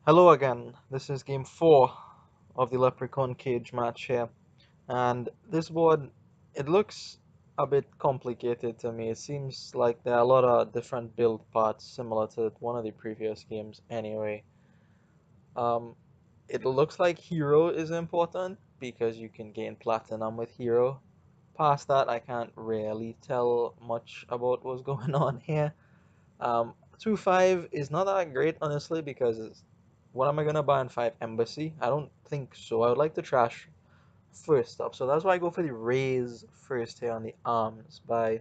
Hello again, this is game 4 of the Leprechaun cage match here, and this board, it looks a bit complicated to me. It seems like there are a lot of different build parts similar to one of the previous games anyway. Um, it looks like hero is important because you can gain platinum with hero. Past that, I can't really tell much about what's going on here. 2-5 is not that great, honestly, because what am I gonna buy on 5 Embassy? I don't think so. I would like to trash first up. So that's why I go for the raise first here on the arms. By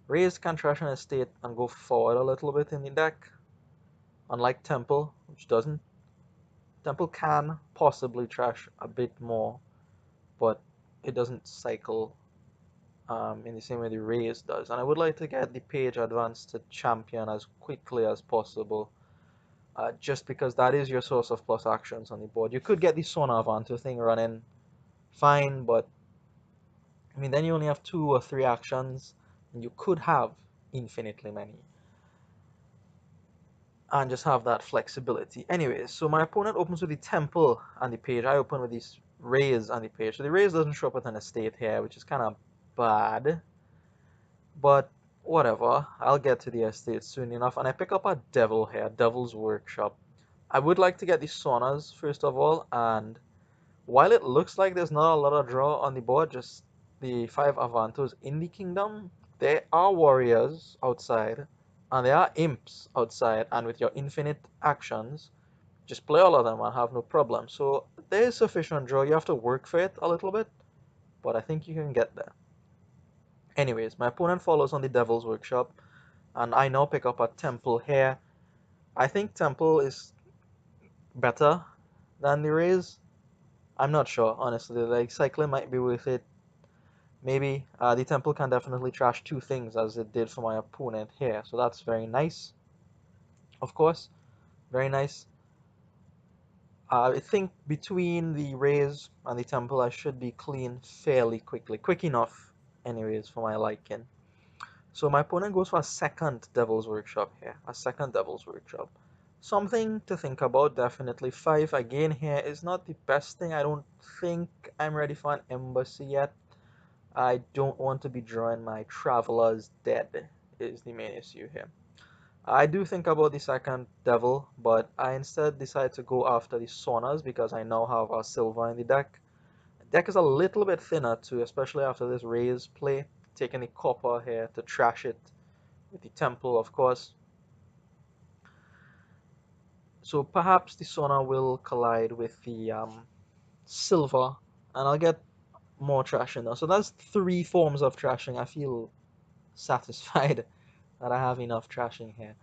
raise can trash an estate and go forward a little bit in the deck. Unlike Temple, which doesn't. Temple can possibly trash a bit more, but it doesn't cycle in the same way the raise does. And I would like to get the page advanced to champion as quickly as possible. Just because that is your source of plus actions on the board. You could get the Sona Avanto thing running fine, but I mean, then you only have 2 or 3 actions, and you could have infinitely many, and just have that flexibility. Anyways, so my opponent opens with the Temple and the page. I open with these Rays and the page. So the Rays doesn't show up with an estate here, which is kind of bad, but whatever. I'll get to the estate soon enough, and I pick up a Devil here, Devil's Workshop. I would like to get the Sonas first of all, and while it looks like there's not a lot of draw on the board, just the 5 Avantos in the kingdom, there are warriors outside, and there are imps outside, and with your infinite actions, just play all of them and have no problem. So there is sufficient draw. You have to work for it a little bit, but I think you can get there. Anyways, my opponent follows on the Devil's Workshop, and I now pick up a Temple here. I think Temple is better than the Rays. I'm not sure, honestly. Like, cycling might be worth it. Maybe. The Temple can definitely trash 2 things as it did for my opponent here. So that's very nice. Of course. Very nice. I think between the Rays and the Temple, I should be clean fairly quickly. Quick enough, anyways, for my liking. So my opponent goes for a second Devil's Workshop here. A second Devil's Workshop. Something to think about, definitely. 5 again here is not the best thing. I don't think I'm ready for an Embassy yet. I don't want to be drawing my Travelers dead, is the main issue here. I do think about the second Devil, but I instead decide to go after the Saunas because I now have a Silver in the deck. The deck is a little bit thinner too, especially after this Raise play, taking the Copper here to trash it with the Temple, of course. So perhaps the Sauna will collide with the Silver, and I'll get more trashing now. So that's 3 forms of trashing. I feel satisfied that I have enough trashing here.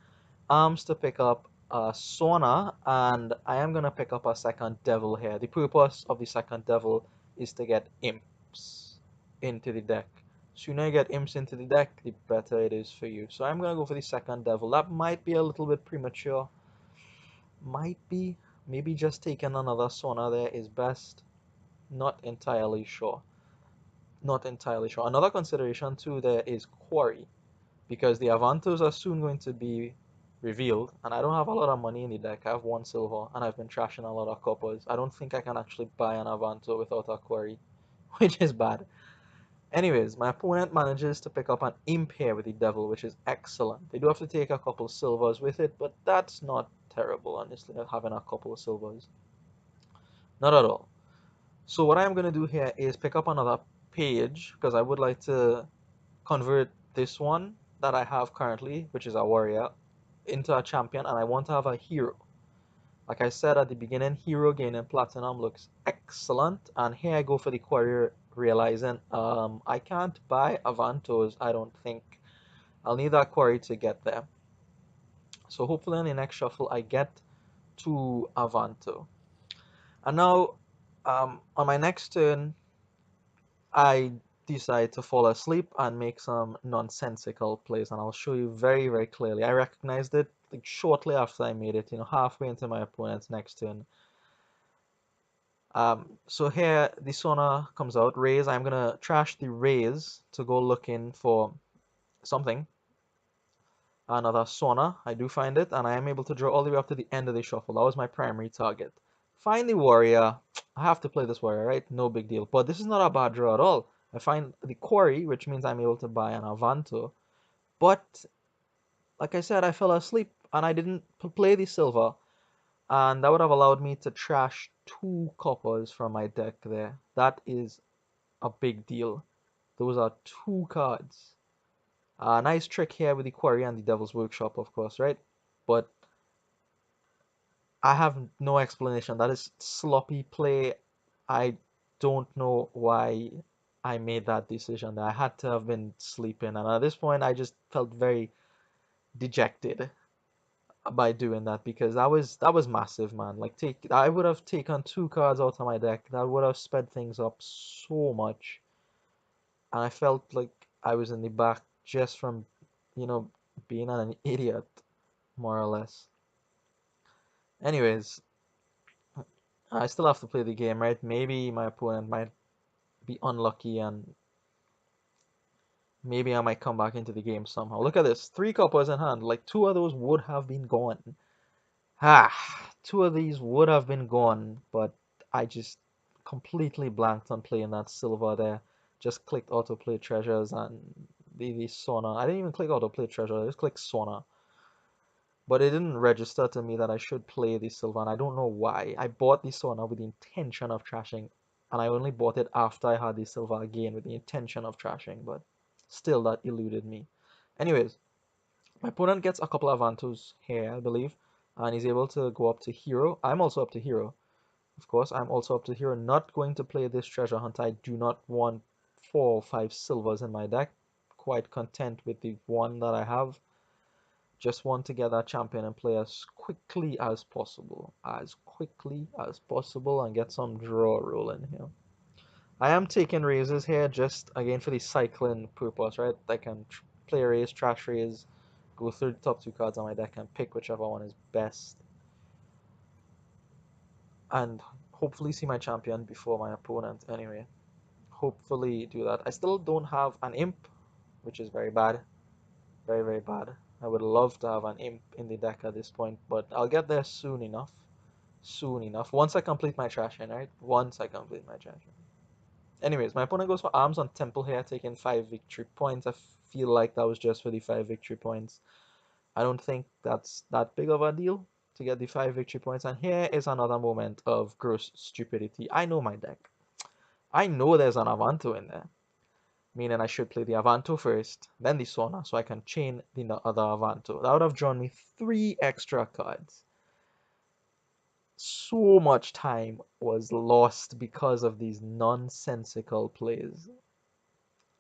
Arms to pick up a Sauna, and I am gonna pick up a second Devil here. The purpose of the second Devil is to get Imps into the deck. Sooner you get Imps into the deck, the better it is for you. So I'm gonna go for the second Devil. That might be a little bit premature. Might be. Maybe just taking another Sauna there is best. Not entirely sure. Not entirely sure. Another consideration too there is Quarry, because the Avantos are soon going to be revealed, and I don't have a lot of money in the deck. I have 1 silver, and I've been trashing a lot of coppers. I don't think I can actually buy an Avanto without a quarry, which is bad. Anyways, my opponent manages to pick up an Imp here with the Devil, which is excellent. They do have to take a couple silvers with it, but that's not terrible, honestly, having a couple of silvers. Not at all. So what I'm going to do here is pick up another page, because I would like to convert this one that I have currently, which is a warrior, into a champion, and I want to have a hero. Like I said at the beginning, hero gaining platinum looks excellent, and here I go for the quarry, realizing I can't buy Avantos, I don't think. I'll need that quarry to get there. So hopefully in the next shuffle I get to Avanto. And now on my next turn, I decide to fall asleep and make some nonsensical plays, and I'll show you very, very clearly. I recognized it like shortly after I made it, halfway into my opponent's next turn. So here the Sona comes out, raise. I'm gonna trash the raise to go looking for something. Another sauna, I do find it, and I am able to draw all the way up to the end of the shuffle. That was my primary target. Find the warrior. I have to play this warrior, right? No big deal. But this is not a bad draw at all. I find the quarry, which means I'm able to buy an Avanto. But, like I said, I fell asleep, and I didn't play the silver. And that would have allowed me to trash 2 coppers from my deck there. That is a big deal. Those are 2 cards. Nice trick here with the quarry and the devil's workshop, of course, right? But I have no explanation. That is sloppy play. I don't know why I made that decision. I had to have been sleeping, and at this point, I just felt very dejected by doing that because that was massive, man. Like I would have taken 2 cards out of my deck. That would have sped things up so much, and I felt like I was in the back just from, you know, being an idiot, more or less. Anyways, I still have to play the game, right? Maybe my opponent might be unlucky and maybe I might come back into the game somehow. Look at this. 3 coppers in hand. Like 2 of those would have been gone. Ah, 2 of these would have been gone, but I just completely blanked on playing that silver there. Just clicked autoplay treasures and the sauna. I didn't even click autoplay treasure, I just clicked sauna. But it didn't register to me that I should play the silver, and I don't know why. I bought the sauna with the intention of trashing, and I only bought it after I had the silver again with the intention of trashing, but still that eluded me. Anyways, my opponent gets a couple of Avantos here, I believe, and he's able to go up to hero. I'm also up to hero. Of course, I'm also up to hero. Not going to play this treasure hunt. I do not want 4 or 5 silvers in my deck. Quite content with the one that I have. Just want to get that champion and play as quickly as possible. As quickly as possible and get some draw rolling here. I am taking raises here just again for the cycling purpose, right? I can play a raise, trash raise, go through the top 2 cards on my deck and pick whichever one is best. And hopefully see my champion before my opponent anyway. Hopefully do that. I still don't have an imp, which is very bad. Very, very bad. I would love to have an imp in the deck at this point, but I'll get there soon enough. Soon enough. Once I complete my trashing, right? Once I complete my trashing. Anyways, my opponent goes for arms on temple here, taking 5 victory points. I feel like that was just for the 5 victory points. I don't think that's that big of a deal to get the 5 victory points. And here is another moment of gross stupidity. I know my deck. I know there's an Avanto in there, meaning I should play the Avanto first, then the Sauna, so I can chain the other Avanto. That would have drawn me 3 extra cards. So much time was lost because of these nonsensical plays.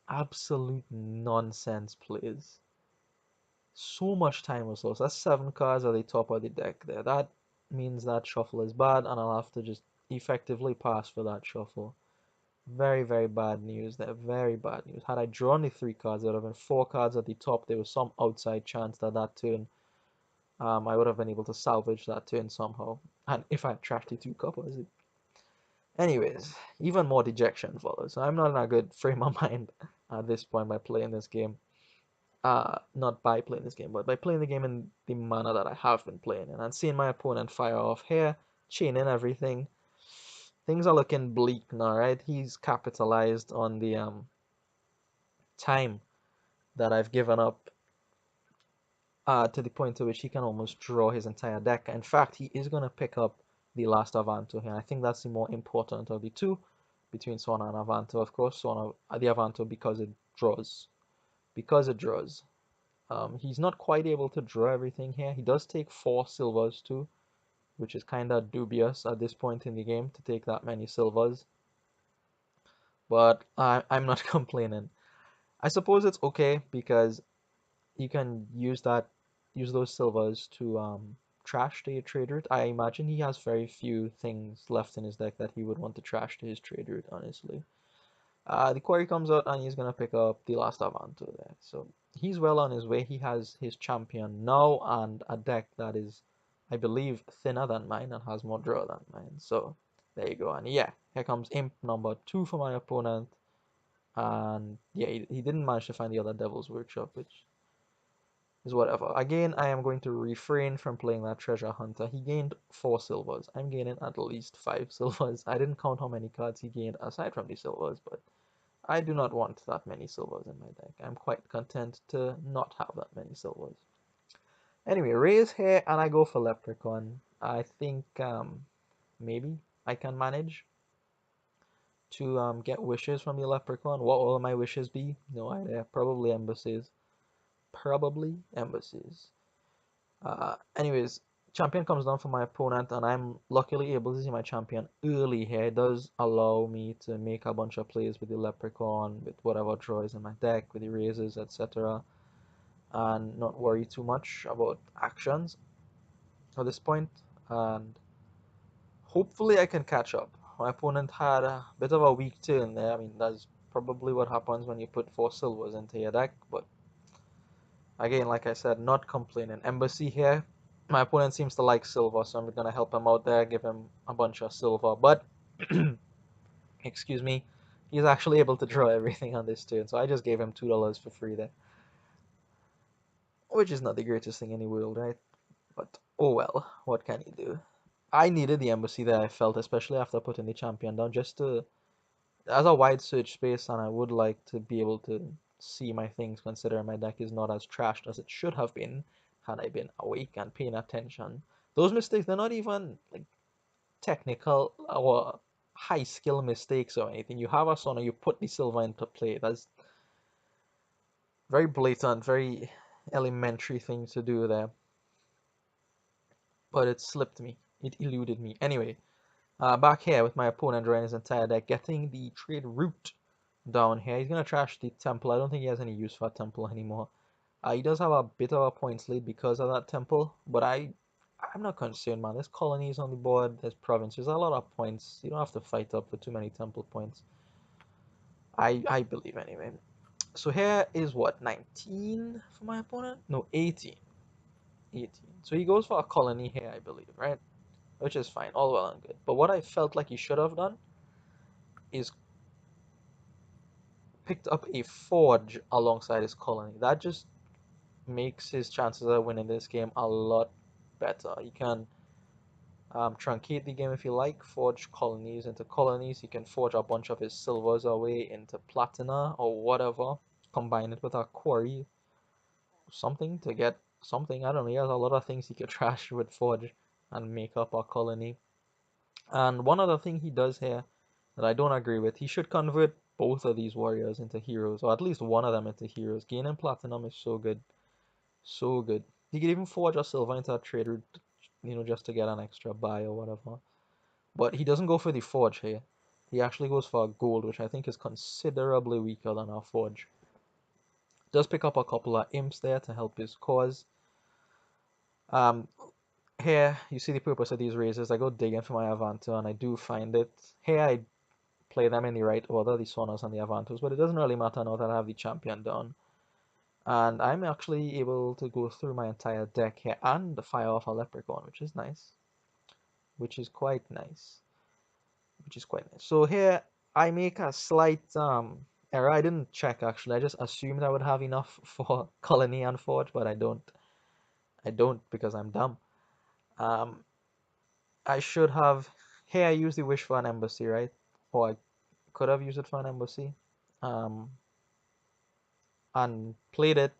Absolute nonsense plays. So much time was lost. That's 7 cards at the top of the deck there. That means that shuffle is bad, and I'll have to just effectively pass for that shuffle. Very, very bad news there. Very bad news. Had I drawn the 3 cards, there would have been 4 cards at the top. There was some outside chance that that turn, I would have been able to salvage that turn somehow. And if I had trashed the 2 coppers. Anyways, even more dejection follows. So I'm not in a good frame of mind at this point by playing this game. Not by playing this game, but by playing the game in the manner that I have been playing it. And seeing my opponent fire off here, chaining everything. Things are looking bleak now, right? He's capitalized on the time that I've given up to the point to which he can almost draw his entire deck. In fact, he is going to pick up the last Avanto here. I think that's the more important of the two between Swana and Avanto, of course. Swana, the Avanto because it draws. Because it draws. He's not quite able to draw everything here. He does take 4 silvers too, which is kind of dubious at this point in the game to take that many silvers. But I'm not complaining. I suppose it's okay because you can use those silvers to trash to your trade route. I imagine he has very few things left in his deck that he would want to trash to his trade route, honestly. The quarry comes out and he's gonna pick up the last Avanto there. So he's well on his way. He has his champion now and a deck that is, I believe, thinner than mine and has more draw than mine. So there you go. And yeah, here comes imp number 2 for my opponent. And yeah, he didn't manage to find the other Devil's Workshop, which is whatever. Again, I am going to refrain from playing that treasure hunter. He gained 4 silvers. I'm gaining at least 5 silvers. I didn't count how many cards he gained aside from the silvers, but I do not want that many silvers in my deck. I'm quite content to not have that many silvers. Anyway, raise here and I go for Leprechaun. I think maybe I can manage to get wishes from the Leprechaun. What will my wishes be? No idea. Probably embassies. Probably embassies. Anyways, champion comes down for my opponent, and I'm luckily able to see my champion early here. It does allow me to make a bunch of plays with the Leprechaun, with whatever draws in my deck, with erasers, etc., and not worry too much about actions at this point. And hopefully, I can catch up. My opponent had a bit of a weak turn there. I mean, that's probably what happens when you put 4 silvers into your deck, but again, like I said, not complaining. Embassy here. My opponent seems to like silver, so I'm gonna help him out there, give him a bunch of silver. But, excuse me, he's actually able to draw everything on this turn, so I just gave him $2 for free there. Which is not the greatest thing in the world, right? But, oh well, what can you do? I needed the embassy there, I felt, especially after putting the champion down, just to as a wide search space, and I would like to be able to see my things, considering my deck is not as trashed as it should have been had I been awake and paying attention. Those mistakes, they're not even like technical or high skill mistakes or anything. You have a son, you put the silver into play. That's very blatant, very elementary thing to do there. But it slipped me. It eluded me. Anyway, back here with my opponent drawing his entire deck, getting the trade route down here. He's going to trash the temple. I don't think he has any use for a temple anymore. He does have a bit of a points lead because of that temple, but I'm not concerned, man. There's colonies on the board, there's provinces, a lot of points. You don't have to fight up for too many temple points. I believe anyway. So here is what, 19 for my opponent? No, 18. 18. So he goes for a colony here, I believe, right? Which is fine, all well and good. But what I felt like he should have done is picked up a forge alongside his colony. That just makes his chances of winning this game a lot better. You can truncate the game if you like, forge colonies into colonies. You can forge a bunch of his silvers away into platina or whatever. Combine it with a quarry, something to get something. I don't know. He has a lot of things he could trash with forge and make up a colony. And one other thing he does here that I don't agree with, he should convert both of these warriors into heroes, or at least one of them into heroes. Gaining platinum is so good. So good. He could even forge a silver into a trade route, just to get an extra buy or whatever. But he doesn't go for the forge here. He actually goes for a gold, which I think is considerably weaker than our forge. Does pick up a couple of imps there to help his cause. Um, Here, you see the purpose of these raises. I go digging for my Avanto, and I do find it. Here, I play them in the right order, the Sonas and the Avantos, but it doesn't really matter now that I have the champion down. And I'm actually able to go through my entire deck here and fire off a Leprechaun, which is nice. Which is quite nice. Which is quite nice. So here, I make a slight error. I didn't check, actually. I just assumed I would have enough for Colony and Forge, but I don't. I don't because I'm dumb. Um, I should have... Here, I used the Wish for an Embassy, right? Or I could have used it for an Embassy. Um, and played it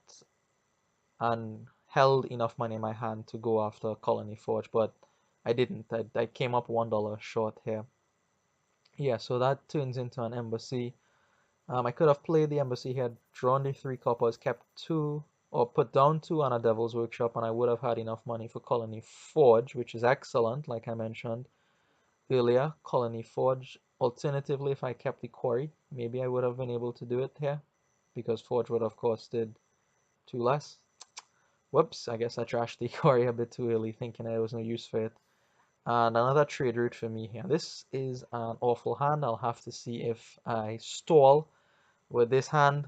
and held enough money in my hand to go after Colony Forge, but I didn't. I came up $1 short here. Yeah, so that turns into an embassy. I could have played the embassy here, drawn the 3 coppers, kept 2, or put down 2 on a Devil's Workshop, and I would have had enough money for Colony Forge, which is excellent, like I mentioned earlier. Colony Forge. Alternatively, if I kept the quarry, maybe I would have been able to do it here, because Forge would have costed 2 less. Whoops, I guess I trashed the quarry a bit too early, thinking there was no use for it. And another trade route for me here. This is an awful hand. I'll have to see if I stall with this hand.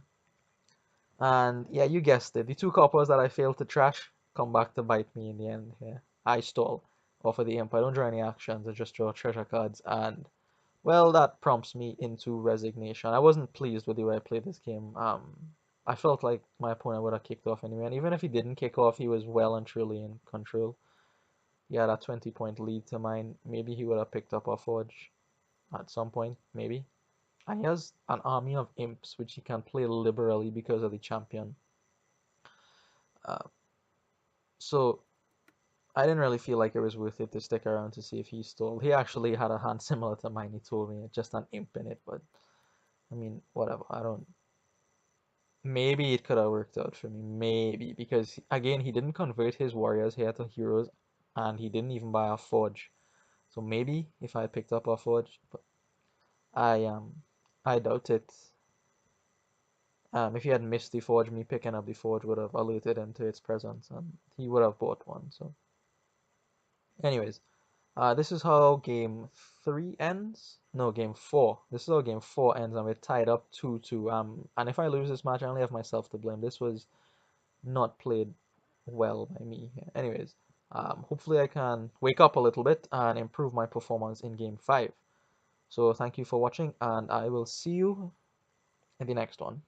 And yeah, you guessed it. The 2 coppers that I failed to trash come back to bite me in the end here. I stall off of the imp. I don't draw any actions. I just draw treasure cards. And, well, that prompts me into resignation. I wasn't pleased with the way I played this game. I felt like my opponent would have kicked off anyway, and even if he didn't kick off, he was well and truly in control. He had a 20-point lead to mine. Maybe he would have picked up our forge at some point, maybe. And he has an army of imps which he can play liberally because of the champion. Uh, so I didn't really feel like it was worth it to stick around to see if he stole. He actually had a hand similar to mine, he told me, just an imp in it, but I mean, whatever. I don't. Maybe it could have worked out for me, maybe, because again, he didn't convert his warriors here to heroes, and he didn't even buy a forge. So maybe if I picked up a forge, but I doubt it. If he had missed the forge, me picking up the forge would have alerted him to its presence, and he would have bought one. So, anyways, this is how game 3 ends. No, game 4. This is how game 4 ends, and we're tied up 2-2. And if I lose this match, I only have myself to blame. This was not played well by me. Anyways, hopefully I can wake up a little bit and improve my performance in game 5. So thank you for watching, and I will see you in the next one.